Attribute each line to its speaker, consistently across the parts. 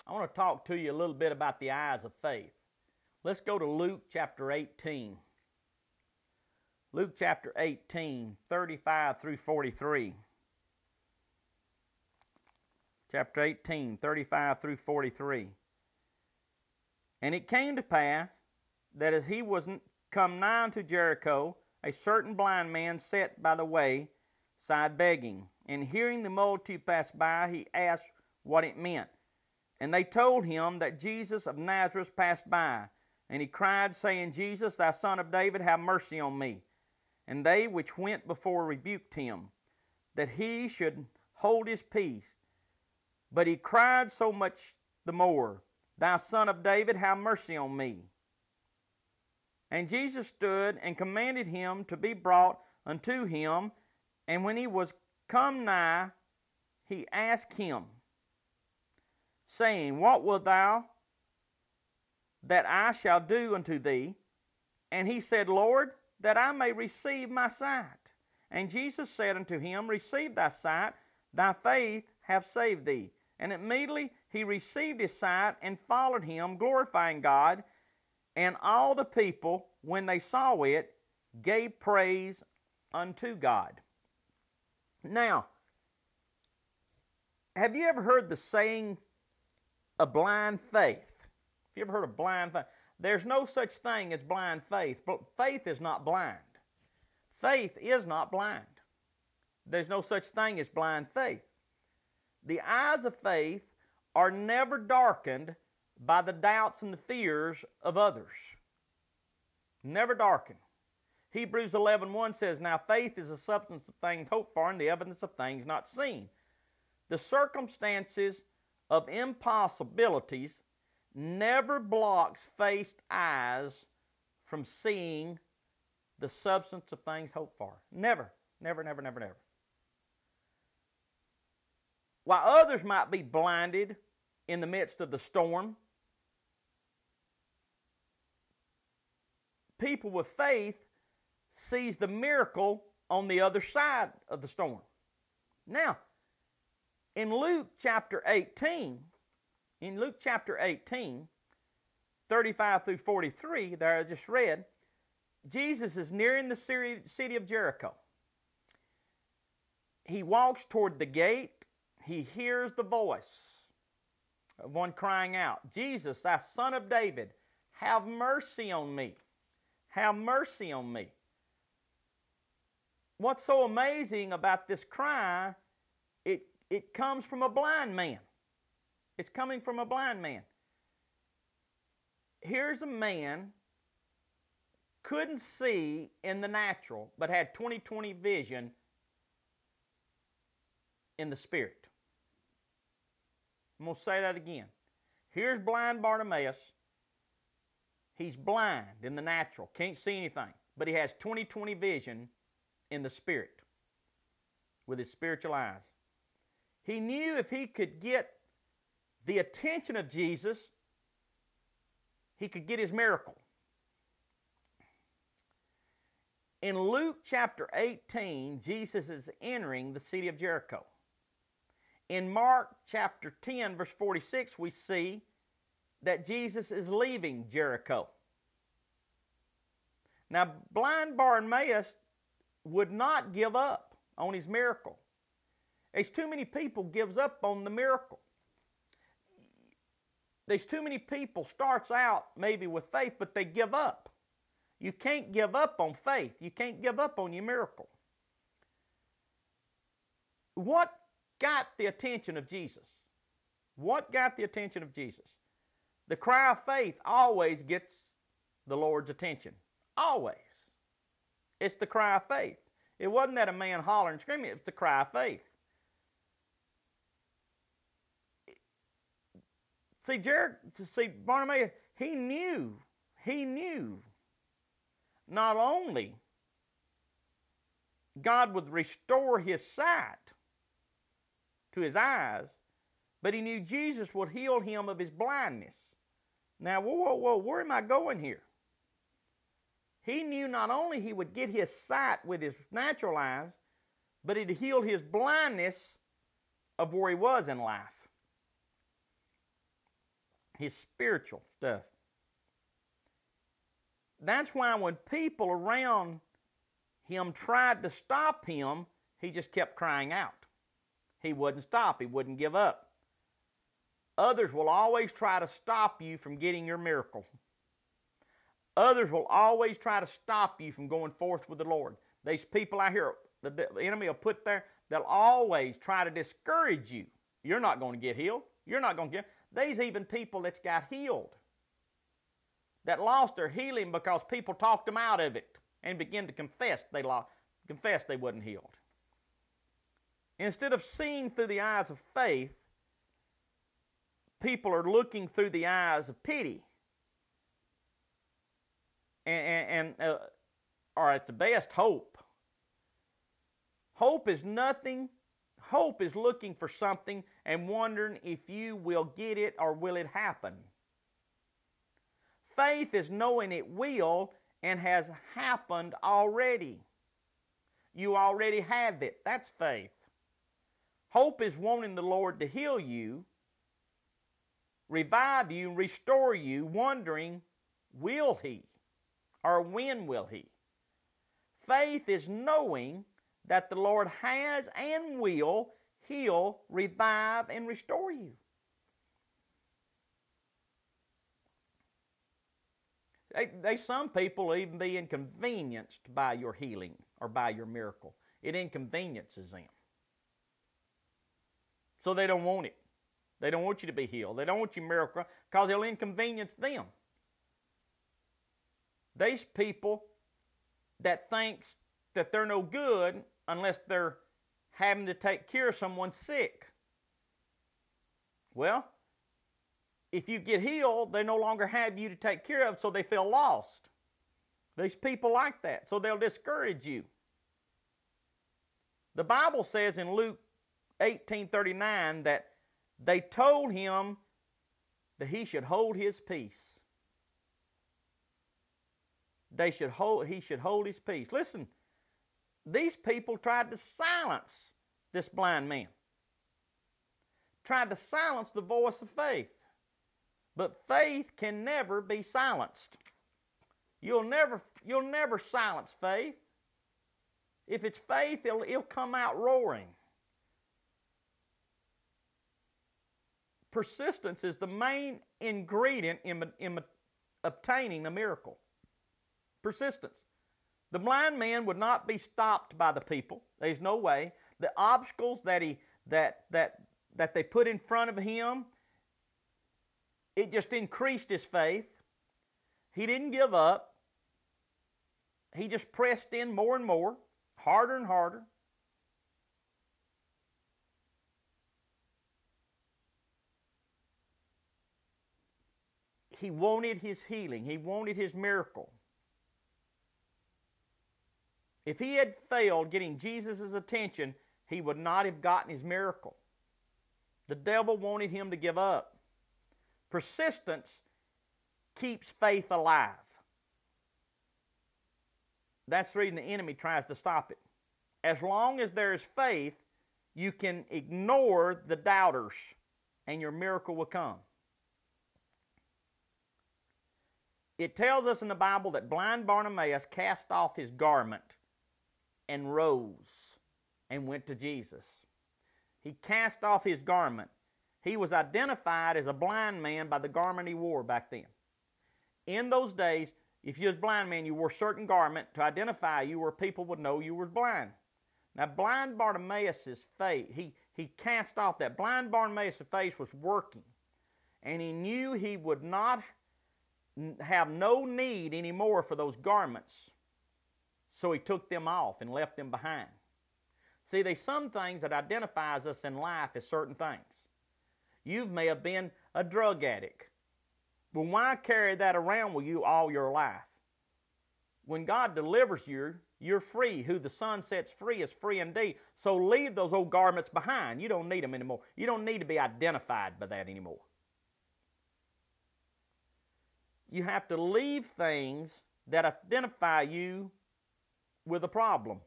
Speaker 1: I want to talk to you a little bit about the eyes of faith. Let's go to Luke chapter 18. Luke chapter 18, 35 through 43. Chapter 18, 35 through 43. And it came to pass that as he was come nigh unto Jericho, a certain blind man sat by the way side begging. And hearing the multitude pass by, he asked what it meant. And they told him that Jesus of Nazareth passed by. And he cried, saying, Jesus, thou son of David, have mercy on me. And they which went before rebuked him, that he should hold his peace. But he cried so much the more, Thou son of David, have mercy on me. And Jesus stood and commanded him to be brought unto him. And when he was come nigh, he asked him, saying, What wilt thou that I shall do unto thee? And he said, Lord, that I may receive my sight. And Jesus said unto him, Receive thy sight, thy faith hath saved thee. And immediately he received his sight and followed him, glorifying God. And all the people, when they saw it, gave praise unto God. Now, have you ever heard the saying, a blind faith? Have you ever heard of blind faith? There's no such thing as blind faith, but faith is not blind. Faith is not blind. There's no such thing as blind faith. The eyes of faith are never darkened by the doubts and the fears of others. Never darkened. Hebrews 11:1 says, Now faith is the substance of things hoped for and the evidence of things not seen. The circumstances of impossibilities never blocks faith's eyes from seeing the substance of things hoped for. Never, never, never, never, never. While others might be blinded in the midst of the storm, people with faith sees the miracle on the other side of the storm. Now, in Luke chapter 18, 35 through 43, there I just read, Jesus is nearing the city of Jericho. He walks toward the gate. He hears the voice of one crying out, Jesus, thou son of David, have mercy on me. Have mercy on me. What's so amazing about this cry, it comes from a blind man. It's coming from a blind man. Here's a man couldn't see in the natural, but had 20/20 vision in the spirit. I'm going to say that again. Here's blind Bartimaeus. He's blind in the natural, can't see anything, but he has 20/20 vision in the spirit with his spiritual eyes. He knew if he could get the attention of Jesus, he could get his miracle. In Luke chapter 18, Jesus is entering the city of Jericho. In Mark chapter 10, verse 46, we see that Jesus is leaving Jericho. Now, blind Bartimaeus would not give up on his miracle. There's too many people gives up on the miracle. There's too many people starts out maybe with faith, but they give up. You can't give up on faith. You can't give up on your miracle. What got the attention of Jesus? What got the attention of Jesus? The cry of faith always gets the Lord's attention. Always. It's the cry of faith. It wasn't that a man hollering and screaming. It was the cry of faith. See, Bartimaeus, he knew not only God would restore his sight to his eyes, but he knew Jesus would heal him of his blindness. Now, whoa, where am I going here? He knew not only he would get his sight with his natural eyes, but he'd heal his blindness of where he was in life. his spiritual stuff. That's why when people around him tried to stop him, he just kept crying out. He wouldn't stop. He wouldn't give up. Others will always try to stop you from getting your miracle. Others will always try to stop you from going forth with the Lord. These people out here, the enemy will put there, they'll always try to discourage you. You're not going to get healed. You're not going to get. There's even people that's got healed, that lost their healing because people talked them out of it and began to confess they wasn't healed. Instead of seeing through the eyes of faith, people are looking through the eyes of pity. Or at the best, hope. Hope is nothing. Hope is looking for something and wondering if you will get it or will it happen. Faith is knowing it will and has happened already. You already have it. That's faith. Hope is wanting the Lord to heal you, revive you, restore you, wondering, will He? Or when will He? Faith is knowing that the Lord has and will heal, revive, and restore you. Some people even be inconvenienced by your healing or by your miracle. It inconveniences them. So they don't want it. They don't want you to be healed. They don't want your miracle because it'll inconvenience them. These people that thinks that they're no good unless they're having to take care of someone sick. Well, if you get healed, they no longer have you to take care of, so they feel lost. These people like that, so they'll discourage you. The Bible says in Luke 18:39 that they told him that he should hold his peace. He should hold his peace. Listen, these people tried to silence this blind man. Tried to silence the voice of faith. But faith can never be silenced. You'll never silence faith. If it's faith, it'll come out roaring. Persistence is the main ingredient in obtaining a miracle. Persistence. The blind man would not be stopped by the people. There's no way. The obstacles that they put in front of him, it just increased his faith. He didn't give up. He just pressed in more and more, harder and harder. He wanted his healing. He wanted his miracle. If he had failed getting Jesus' attention, he would not have gotten his miracle. The devil wanted him to give up. Persistence keeps faith alive. That's the reason the enemy tries to stop it. As long as there is faith, you can ignore the doubters and your miracle will come. It tells us in the Bible that blind Bartimaeus cast off his garment and rose and went to Jesus. He cast off his garment. He was identified as a blind man by the garment he wore back then. In those days, if you was a blind man, you wore a certain garment to identify you where people would know you were blind. Now, blind Bartimaeus' face, he cast off that. Blind Bartimaeus' face was working. And he knew he would not have no need anymore for those garments. So he took them off and left them behind. See, there's some things that identifies us in life as certain things. You may have been a drug addict. Well, why carry that around with you all your life? When God delivers you, you're free. Who the Son sets free is free indeed. So leave those old garments behind. You don't need them anymore. You don't need to be identified by that anymore. You have to leave things that identify you with a problem.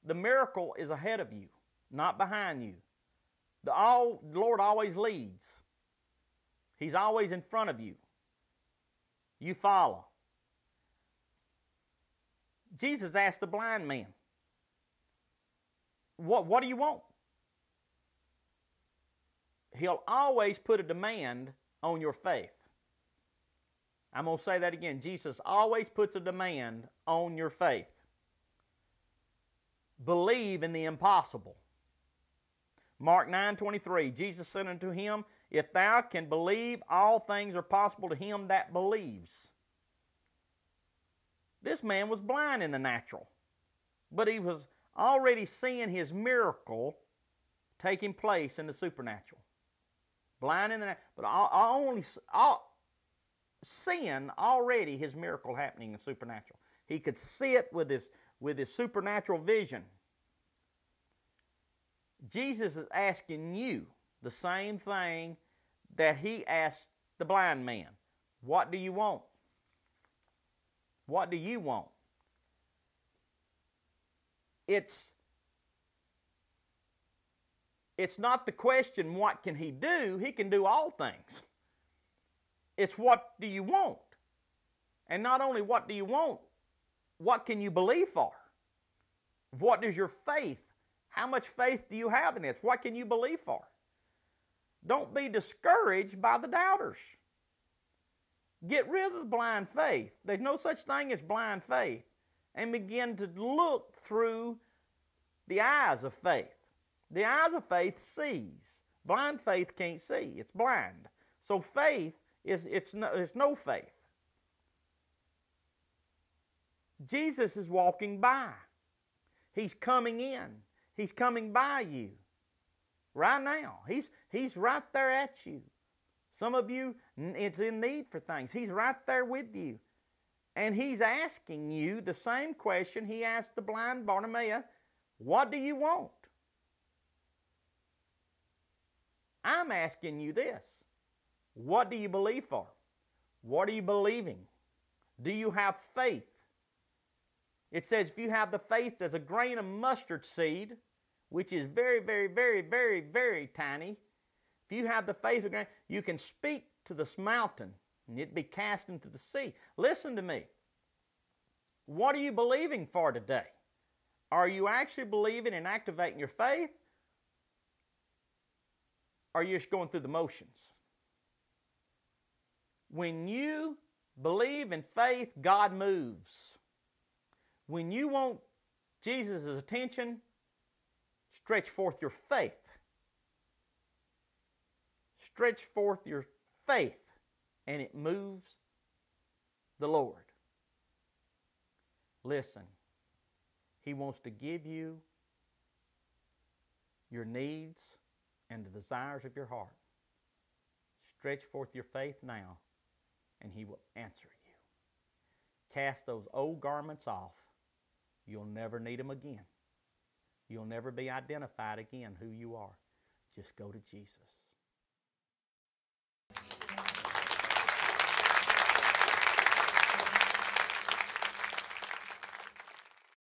Speaker 1: The miracle is ahead of you, not behind you. The Lord always leads. He's always in front of you. You follow. Jesus asked the blind man, what do you want? He'll always put a demand on your faith. I'm going to say that again. Jesus always puts a demand on your faith. Believe in the impossible. Mark 9:23, Jesus said unto him, if thou can believe, all things are possible to him that believes. This man was blind in the natural, but he was already seeing his miracle taking place in the supernatural. Blind in the natural, but seeing already his miracle happening in the supernatural. He could see it with his supernatural vision. Jesus is asking you the same thing that he asked the blind man. What do you want? What do you want? It's not the question, what can he do? He can do all things. It's what do you want? And not only what do you want, what can you believe for? What is your faith? How much faith do you have in this? What can you believe for? Don't be discouraged by the doubters. Get rid of the blind faith. There's no such thing as blind faith. And begin to look through the eyes of faith. The eyes of faith sees. Blind faith can't see. It's blind. So faith it's no faith. Jesus is walking by. He's coming in. He's coming by you right now. He's right there at you. Some of you, it's in need for things. He's right there with you. And he's asking you the same question he asked the blind Bartimaeus, what do you want? I'm asking you this. What do you believe for? What are you believing? Do you have faith? It says if you have the faith as a grain of mustard seed, which is very, very, very, very, very tiny, if you have the faith of a grain, you can speak to this mountain and it be cast into the sea. Listen to me. What are you believing for today? Are you actually believing and activating your faith? Or are you just going through the motions? When you believe in faith, God moves. When you want Jesus' attention, stretch forth your faith. Stretch forth your faith, and it moves the Lord. Listen, He wants to give you your needs and the desires of your heart. Stretch forth your faith now, and He will answer you. Cast those old garments off. You'll never need them again. You'll never be identified again who you are. Just go to Jesus.